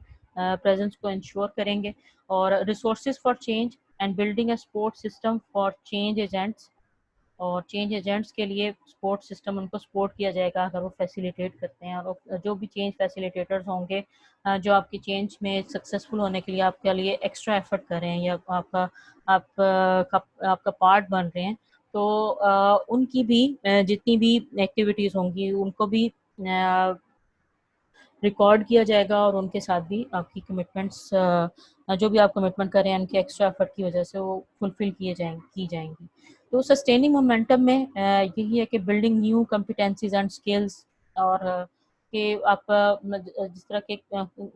پریزنس کو انشور کریں گے. اور resources for change and building a support system for change agents. اور چینج ایجنٹس کے لیے سپورٹ سسٹم ان کو سپورٹ کیا جائے گا اگر وہ فیسیلیٹیٹ کرتے ہیں، اور جو بھی چینج فیسیلیٹیٹرز ہوں گے جو آپ کی چینج میں سکسیزفل ہونے کے لیے آپ کے لیے ایکسٹرا ایفرٹ کر رہے ہیں، یا آپ کا پارٹ بن رہے ہیں، تو ان کی بھی جتنی بھی ایکٹیویٹیز ہوں گی ان کو بھی ریکارڈ کیا جائے گا، اور ان کے ساتھ بھی آپ کی کمٹمنٹس جو بھی آپ کمٹمنٹ کر رہے ہیں ان کے ایکسٹرا ایفرٹ کی وجہ سے وہ فلفل کی جائیں گی. تو سسٹیننگ مومنٹم میں یہی ہے کہ building new competencies and skills, اور کہ آپ جس طرح کے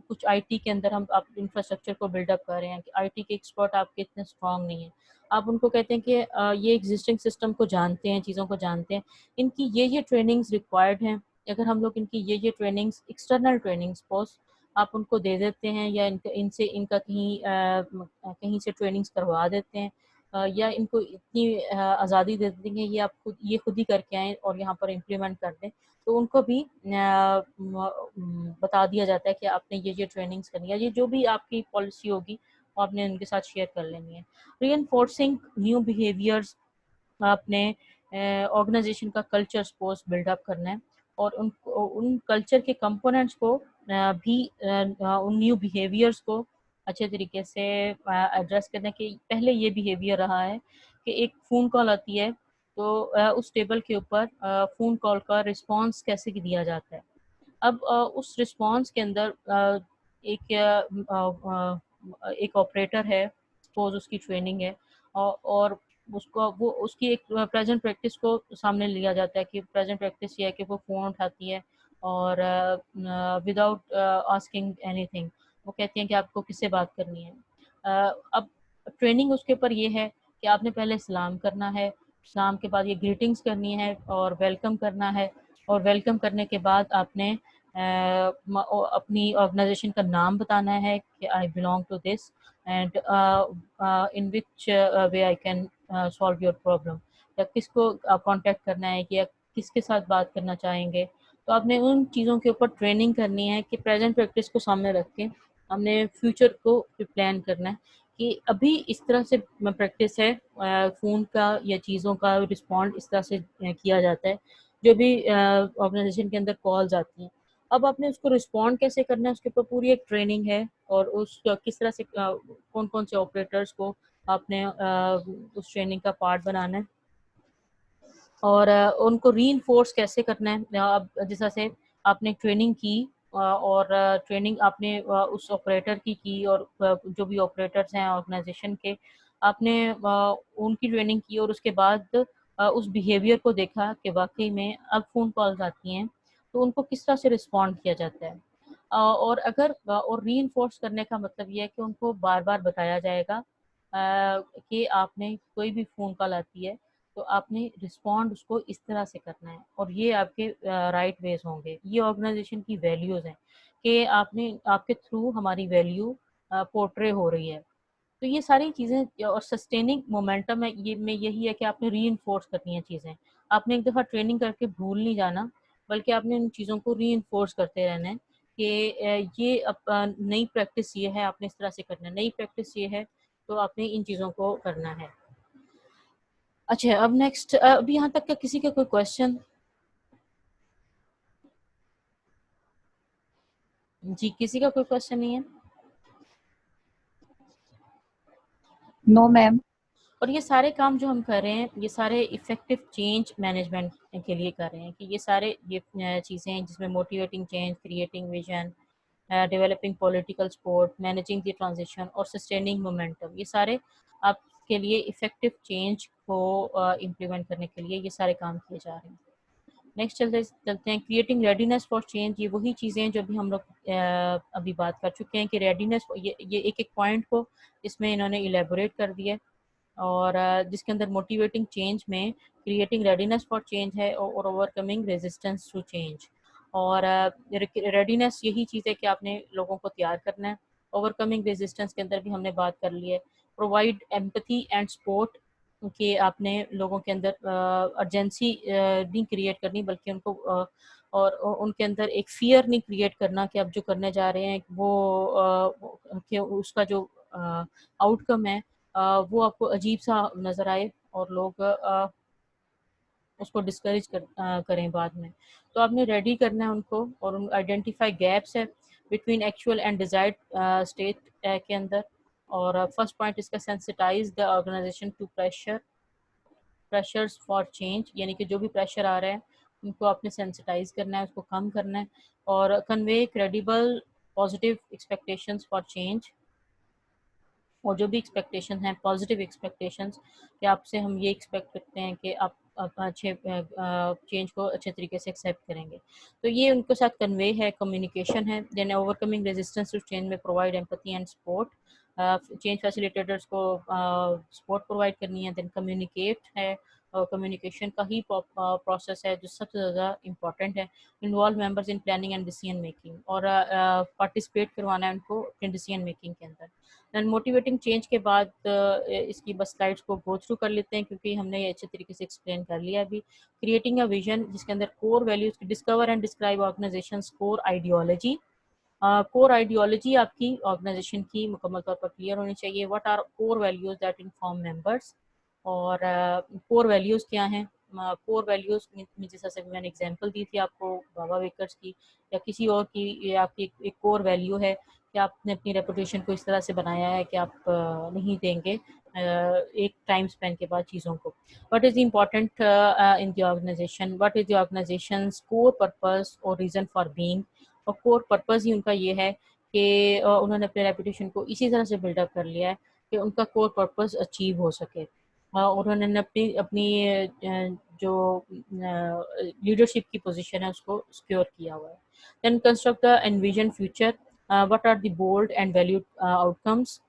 کچھ آئی ٹی کے اندر آپ انفراسٹرکچر کو بلڈ اپ کر رہے ہیں، کہ آئی ٹی کے ایکسپرٹ آپ کے اتنے اسٹرانگ نہیں ہیں، آپ ان کو کہتے ہیں کہ یہ ایگزسٹنگ سسٹم کو جانتے ہیں، چیزوں کو جانتے ہیں، ان کی یہ ٹریننگز ریکوائرڈ ہیں. اگر ہم لوگ ان کی یہ ٹریننگز ایکسٹرنل ٹریننگز پوسٹ آپ ان کو دے دیتے ہیں، یا ان کا کہیں سے ٹریننگز کروا دیتے ہیں، یا ان کو اتنی آزادی دے دیتے ہیں کہ یہ آپ خود ہی کر کے آئیں اور یہاں پر امپلیمنٹ کر دیں، تو ان کو بھی بتا دیا جاتا ہے کہ آپ نے یہ ٹریننگز کرنی ہے، یہ جو بھی آپ کی پالیسی ہوگی وہ آپ نے ان کے ساتھ شیئر کر لینی ہے. ری انفورسنگ نیو بیہیویئرز، آپ نے آرگنائزیشن کا کلچر سپوز بلڈ اپ کرنا ہے، اور ان کلچر کے کمپوننٹس کو بھی ان نیو بیہیویئرس کو اچھے طریقے سے ایڈریس کرنا، کہ پہلے یہ بیہیویئر رہا ہے کہ ایک فون کال آتی ہے تو اس ٹیبل کے اوپر فون کال کا رسپانس کیسے دیا جاتا ہے. اب اس رسپانس کے اندر ایک ایک آپریٹر ہے، سپوز اس کی ٹریننگ ہے، اور اس کو وہ اس کی ایک پریزنٹ پریکٹس کو سامنے لیا جاتا ہے کہ پریزنٹ پریکٹس یہ ہے کہ وہ فون اٹھاتی ہے اور وداؤٹ آسکنگ اینی تھنگ وہ کہتی ہیں کہ آپ کو کس سے بات کرنی ہے. اب ٹریننگ اس کے اوپر یہ ہے کہ آپ نے پہلے سلام کرنا ہے، سلام کے بعد یہ گریٹنگس کرنی ہے اور ویلکم کرنا ہے، اور ویلکم کرنے کے بعد آپ نے اپنی آرگنائزیشن کا نام بتانا ہے کہ I belong to this and in which way I can solve your problem, یا کس کو کانٹیکٹ کرنا ہے یا کس کے ساتھ بات کرنا چاہیں گے. تو آپ نے ان چیزوں کے اوپر ٹریننگ کرنی ہے کہ پریزنٹ پریکٹس کو سامنے رکھ کے ہم نے فیوچر کو پلان کرنا ہے کہ ابھی اس طرح سے پریکٹس ہے، فون کا یا چیزوں کا رسپونڈ اس طرح سے کیا جاتا ہے جو بھی آرگنائزیشن کے اندر کالز آتی ہیں. اب آپ نے اس کو رسپونڈ کیسے کرنا ہے اس کے اوپر پوری ایک ٹریننگ ہے، اور اس کس طرح سے کون کون سے آپریٹرس کو آپ نے اس ٹریننگ کا پارٹ بنانا ہے، اور ان کو ری انفورس کیسے کرنا ہے. اب جیسا سے آپ نے ٹریننگ کی اور ٹریننگ آپ نے اس آپریٹر کی اور جو بھی آپریٹرس ہیں آرگنائزیشن کے آپ نے ان کی ٹریننگ کی، اور اس کے بعد اس بیہیویئر کو دیکھا کہ واقعی میں اب فون کالز آتی ہیں تو ان کو کس طرح سے رسپونڈ کیا جاتا ہے. اور اگر اور ری انفورس کرنے کا مطلب یہ ہے کہ ان کو بار بار بتایا جائے گا کہ آپ نے کوئی بھی فون کال آتی ہے تو آپ نے رسپونڈ اس کو اس طرح سے کرنا ہے، اور یہ آپ کے رائٹ ویز ہوں گے. یہ آرگنائزیشن کی ویلیوز ہیں کہ آپ کے تھرو ہماری ویلیو پورٹرے ہو رہی ہے. تو یہ ساری چیزیں اور سسٹیننگ مومنٹم ہے یہ میں یہی ہے کہ آپ نے ری انفورس کرنی ہیں چیزیں. آپ نے ایک دفعہ ٹریننگ کر کے بھول نہیں جانا، بلکہ آپ نے ان چیزوں کو ری انفورس کرتے رہنا ہے کہ یہ نئی پریکٹس یہ ہے آپ نے اس طرح سے کرنا ہے، نئی پریکٹس یہ ہے تو آپ نے ان چیزوں کو کرنا ہے. اچھا اب نیکسٹ، اب یہاں تک کا کسی کا کوئی کوشچن؟ جی کسی کا کوئی کوشچن نہیں ہے؟ نو میم. اور یہ سارے کام جو ہم کر رہے ہیں یہ سارے افیکٹو چینج مینجمنٹ کے لیے کر رہے ہیں کہ یہ سارے یہ چیزیں ہیں جس میں motivating change, creating vision, developing political support, managing the transition اور سسٹیننگ مومنٹم، یہ سارے آپ کے لیے افیکٹو چینج کو امپلیمنٹ کرنے کے لیے یہ سارے کام کیے جا رہے ہیں. نیکسٹ چلتے ہیں کریٹنگ ریڈینیس فار چینج. یہ وہی چیزیں ہیں جو بھی ہم لوگ ابھی بات کر چکے ہیں کہ ریڈینیس یہ ایک ایک پوائنٹ کو اس میں انہوں نے الیبوریٹ کر دیا، اور جس کے اندر موٹیویٹنگ چینج میں کریٹنگ ریڈینیس فار چینج ہے اور overcoming resistance to change. اور ریڈینیس یہی چیز ہے کہ آپ نے لوگوں کو تیار کرنا ہے. اوور کمنگ ریزسٹنس کے اندر بھی ہم نے بات کر لی ہے. پرووائڈ ایمپتھی اینڈ سپورٹ کہ آپ نے لوگوں کے اندر ارجنسی نہیں کریٹ کرنی بلکہ ان کو اور ان کے اندر ایک فیئر نہیں کریٹ کرنا کہ اب جو کرنے جا رہے ہیں وہ کہ اس کا جو آؤٹ کم ہے وہ آپ کو عجیب سا نظر آئے اور لوگ اس کو ڈسکریج کریں بعد میں. تو آپ نے ریڈی کرنا ہے ان کو، اور ان آئیڈینٹیفائی گیپس ہے between actual and desired state کے اندر. اور فرسٹ پوائنٹ اس کا sensitize the organization to pressures for change, یعنی کہ جو بھی پریشر آ رہا ہے ان کو آپ نے سینسٹائز کرنا ہے، اس کو کم کرنا ہے. اور convey credible positive expectations for change, اور جو بھی ایکسپیکٹیشن ہیں پازیٹیو ایکسپیکٹیشنز کہ آپ سے ہم یہ ایکسپیکٹ کرتے ہیں کہ آپ اچھے چینج کو اچھے طریقے سے ایکسیپٹ کریں گے. تو یہ ان کے ساتھ کنوے ہے، کمیونیکیشن ہے. Then overcoming resistance to change میں provide empathy and support, change facilitators کو سپورٹ پرووائڈ کرنی ہے. دین کمیونیکیٹ ہے، کمیونیکیشن کا ہی پروسیس ہے جو سب سے زیادہ امپورٹنٹ ہے. Involve members in planning and decision making, اور پارٹیسپیٹ کروانا ہے ان کو اپنے ڈیسیژن میکنگ کے اندر. دین موٹیویٹنگ چینج کے بعد اس کی بس سلائڈس کو گو تھرو کر لیتے ہیں کیونکہ ہم نے یہ اچھے طریقے سے ایکسپلین کر لیا ابھی. کریٹنگ اے ویژن جس کے اندر core values discover and describe organization's core ideology. Core ideology آپ کی آرگنائزیشن کی مکمل طور پر کلیئر ہونی چاہیے. What are core values that inform members, اور کور ویلیوز کیا ہیں. کور ویلیوز میں جیسا سے میں نے اگزامپل دی تھی آپ کو بابا ویکرز کی یا کسی اور کی، یہ آپ کی ایک کور ویلیو ہے کہ آپ نے اپنی ریپوٹیشن کو اس طرح سے بنایا ہے کہ آپ نہیں دیں گے ایک ٹائم اسپین کے بعد چیزوں کو. What is important in the organization, what is the organization's core purpose اور ریزن فار بینگ. اور کور پرپز ہی ان کا یہ ہے کہ انہوں نے اپنے ریپوٹیشن کو اسی طرح سے بلڈ اپ کر لیا ہے کہ ان کا کور پرپز اچیو ہو سکے. انہوں نے اپنی جو لیڈرشپ کی پوزیشن ہے اس کو سیکیور کیا ہوا ہے. Then construct the envision future, what are the bold and valued outcomes,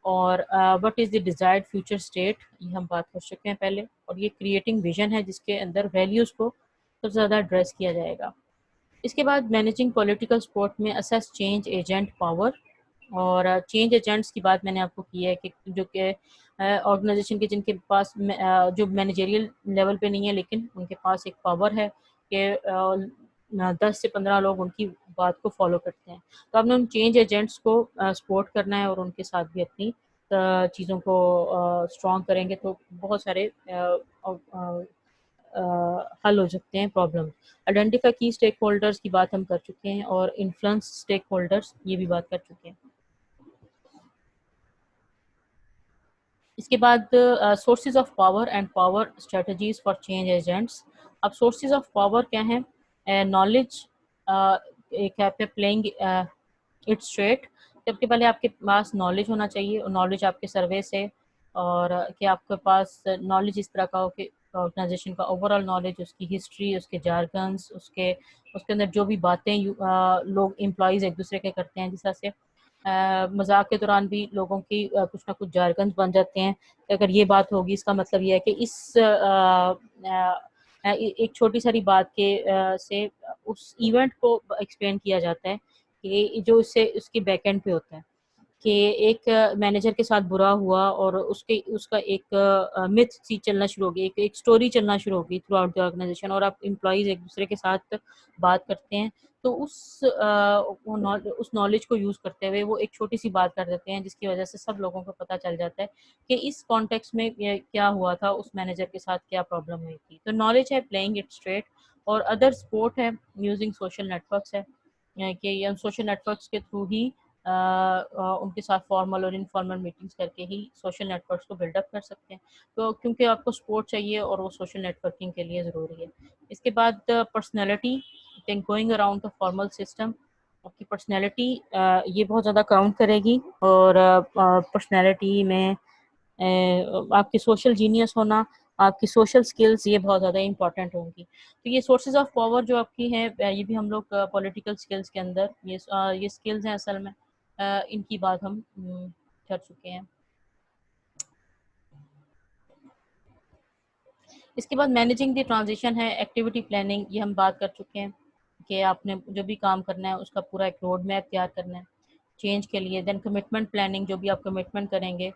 اور what is the desired future state, یہ ہم بات کر چکے ہیں پہلے. اور یہ کریٹنگ ویژن ہے جس کے اندر ویلیوز کو سب سے زیادہ ایڈریس کیا جائے گا. اس کے بعد مینیجنگ پولیٹیکل سپورٹ میں اسیس چینج ایجنٹ پاور, اور چینج ایجنٹس کی بات میں نے آپ کو کی ہے کہ جو کہ آرگنائزیشن کے جن کے پاس جو مینیجریل لیول پہ نہیں ہے لیکن ان کے پاس ایک پاور ہے کہ 10 سے 15 لوگ ان کی بات کو فالو کرتے ہیں. تو آپ نے ان چینج ایجنٹس کو سپورٹ کرنا ہے اور ان کے ساتھ بھی اپنی چیزوں کو اسٹرانگ کریں گے تو بہت سارے حل ہو سکتے ہیں پرابلم. آئیڈینٹیفائی کی اسٹیک ہولڈرس کی بات ہم کر چکے ہیں, اور انفلوئنس اسٹیک ہولڈرس یہ بھی بات کر چکے ہیں. اس کے بعد sources of power and power strategies for change agents. اب سورسز آف پاور کیا ہیں؟ نالج ایک ہے پہ پلینگ اٹ اسٹریٹ. سب کے پہلے آپ کے پاس نالج ہونا چاہیے, اور نالج آپ کے سروے سے, اور کہ آپ کے پاس نالج اس طرح کا ہو کہ آرگنائزیشن کا اوور آل نالج, اس کی ہسٹری, اس کے جارگنس, اس کے اندر جو بھی باتیں لوگ امپلائیز ایک دوسرے کے کرتے ہیں, جس طرح سے مذاق کے دوران بھی لوگوں کی کچھ نہ کچھ جارگنز بن جاتے ہیں. اگر یہ بات ہوگی اس کا مطلب یہ ہے کہ اس ایک چھوٹی ساری بات کے سے اس ایونٹ کو ایکسپلین کیا جاتا ہے کہ جو اس کے بیک اینڈ پہ ہوتا ہے کہ ایک مینیجر کے ساتھ برا ہوا اور اس کا ایک متھ سی چلنا شروع ہو گئی, ایک سٹوری چلنا شروع ہو گئی تھرو آؤٹ دی آرگنائزیشن, اور آپ امپلائیز ایک دوسرے کے ساتھ بات کرتے ہیں تو اس نالج کو یوز کرتے ہوئے وہ ایک چھوٹی سی بات کر دیتے ہیں جس کی وجہ سے سب لوگوں کو پتہ چل جاتا ہے کہ اس کانٹیکس میں کیا ہوا تھا, اس مینیجر کے ساتھ کیا پرابلم ہوئی تھی. تو نالج ہے پلینگ اٹ اسٹریٹ. اور ادر سپورٹ ہے یوزنگ سوشل نیٹورکس ہے کہ یہ سوشل نیٹورکس کے تھرو ہی ان کے ساتھ فارمل اور انفارمل میٹنگس کر کے ہی سوشل نیٹورکس کو بلڈ اپ کر سکتے ہیں. تو کیونکہ آپ کو سپورٹ چاہیے اور وہ سوشل نیٹورکنگ کے لیے ضروری ہے. اس کے بعد personality going around the formal system. آپ کی پرسنالٹی یہ بہت زیادہ کاؤنٹ کرے گی, اور پرسنالٹی میں آپ کی سوشل جینیس ہونا, آپ کی سوشل سکلز یہ بہت زیادہ امپورٹنٹ ہوں گی. تو یہ سورسز آف پاور جو آپ کی ہیں یہ بھی ہم لوگ پولیٹیکل سکلز کے اندر یہ سکلز ہیں اصل میں, ان کی بات ہم کر چکے ہیں. اس کے بعد مینیجنگ دی ٹرانزیشن ہے ایکٹیویٹی پلاننگ, یہ ہم بات کر چکے ہیں کہ آپ نے جو بھی کام کرنا ہے اس کا پورا ایک روڈ میپ تیار کرنا ہے چینج کے لیے. دین کمٹمنٹ پلاننگ, جو بھی آپ کمٹمنٹ کریں گے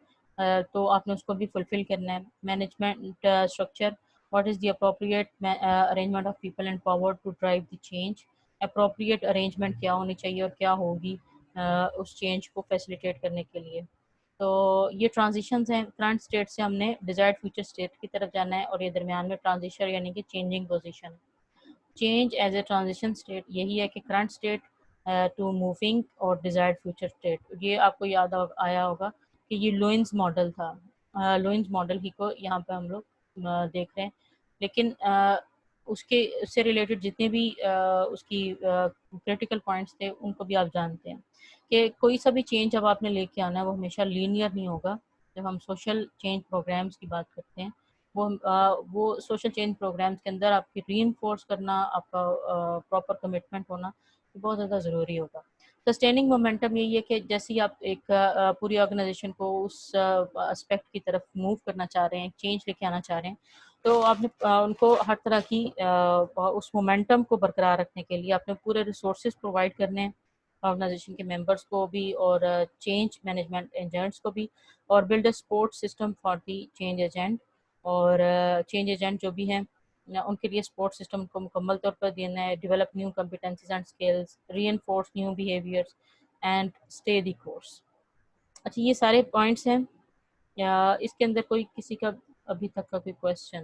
تو آپ نے اس کو بھی فلفل کرنا ہے. Management structure, what is the appropriate arrangement of people and power to drive the change. Appropriate arrangement کیا ہونی چاہیے اور کیا ہوگی اس چینج کو فیسیلیٹیٹ کرنے کے لیے. تو یہ ٹرانزیشنز ہیں. کرنٹ اسٹیٹ سے ہم نے ڈیزائرڈ فیوچر اسٹیٹ کی طرف جانا ہے, اور یہ درمیان میں ٹرانزیشن یعنی کہ changing position. Change as a transition state یہی ہے کہ کرنٹ اسٹیٹ ٹو موونگ اور ڈیزائرڈ فیوچر اسٹیٹ. یہ آپ کو یاد آیا ہوگا کہ یہ لوئنز ماڈل تھا. لوئنز ماڈل ہی کو یہاں پہ ہم لوگ دیکھ رہے ہیں, لیکن اس سے ریلیٹڈ جتنے بھی اس کی کریٹیکل پوائنٹس تھے ان کو بھی آپ جانتے ہیں کہ کوئی سا بھی چینج جب آپ نے لے کے آنا ہے وہ ہمیشہ لینئر نہیں ہوگا. جب ہم سوشل چینج پروگرامس کی بات کرتے ہیں وہ سوشل چینج پروگرامس کے اندر آپ کی ری انفورس کرنا, آپ کا پراپر کمٹمنٹ ہونا بہت زیادہ ضروری ہوگا. سسٹیننگ مومنٹم یہی ہے کہ جیسے ہی آپ ایک پوری آرگنائزیشن کو اس اسپیکٹ کی طرف موو کرنا چاہ رہے ہیں, چینج لے کے آنا چاہ رہے ہیں, تو آپ نے ان کو ہر طرح کی اس مومنٹم کو برقرار رکھنے کے لیے آپ نے پورے ریسورسز پرووائڈ کرنے ہیں آرگنائزیشن کے ممبرس کو بھی اور چینج مینجمنٹ ایجنٹس کو بھی, اور build a support system for the change agent. اور چینج ایجنٹ جو بھی ہیں ان کے لیے سپورٹ سسٹم کو مکمل طور پر دینا ہے. Develop new competencies and skills, reinforce new behaviours and stay the course. اچھا, یہ سارے پوائنٹس ہیں. اس کے اندر کوئی کسی کا ابھی تک کا کوئی کویسچن؟